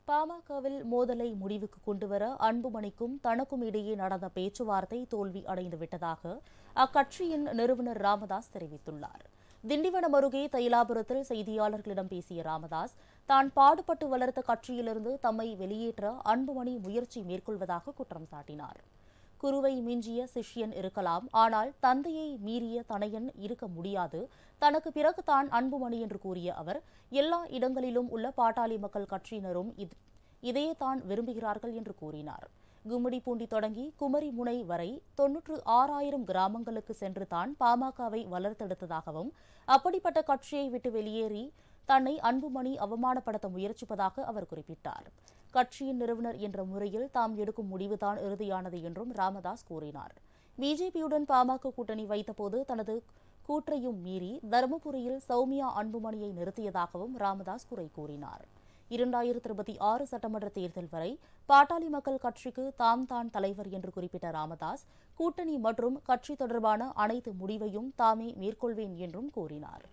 பாமகவில் மோதலை முடிவுக்கு கொண்டுவர அன்புமணிக்கும் தனக்கும் இடையே நடந்த பேச்சுவார்த்தை தோல்வி அடைந்துவிட்டதாக அக்கட்சியின் நிறுவனர் ராமதாஸ் தெரிவித்துள்ளார். திண்டிவனம் அருகே தைலாபுரத்தில் செய்தியாளர்களிடம் பேசிய ராமதாஸ், தான் பாடுபட்டு வளர்த்த கட்சியிலிருந்து தம்மை வெளியேற்ற அன்புமணி முயற்சி மேற்கொள்வதாக குற்றம் சாட்டினார். குருவை மிஞ்சிய சிஷ்யன் இருக்கலாம், ஆனால் தந்தையை மீறிய தனையன் இருக்க முடியாது. தனக்கு பிறகு தான் அன்புமணி என்று கூறிய அவர், எல்லா இடங்களிலும் உள்ள பாட்டாளி மக்கள் கட்சியினரும் இதையே தான் விரும்புகிறார்கள் என்று கூறினார். கும்மிடிப்பூண்டி தொடங்கி குமரிமுனை வரை 96,000 கிராமங்களுக்கு சென்று தான் பாமகவை வளர்த்தெடுத்ததாகவும், அப்படிப்பட்ட கட்சியை விட்டு வெளியேறி தன்னை அன்புமணி அவமானப்படுத்த முயற்சிப்பதாக அவர் குறிப்பிட்டார். கட்சியின் நிறுவனர் என்ற முறையில் தாம் எடுக்கும் முடிவுதான் இறுதியானது என்றும் ராமதாஸ் கூறினார். பிஜேபியுடன் பாமக கூட்டணி வைத்தபோது தனது கூற்றையும் மீறி தருமபுரியில் சௌமியா அன்புமணியை நிறுத்தியதாகவும் ராமதாஸ் குறை கூறினார். 2026 சட்டமன்ற தேர்தல் வரை பாட்டாளி மக்கள் கட்சிக்கு தாம் தான் தலைவர் என்று குறிப்பிட்ட ராமதாஸ், கூட்டணி மற்றும் கட்சி தொடர்பான அனைத்து முடிவையும் தாமே மேற்கொள்வேன் என்றும் கூறினார்.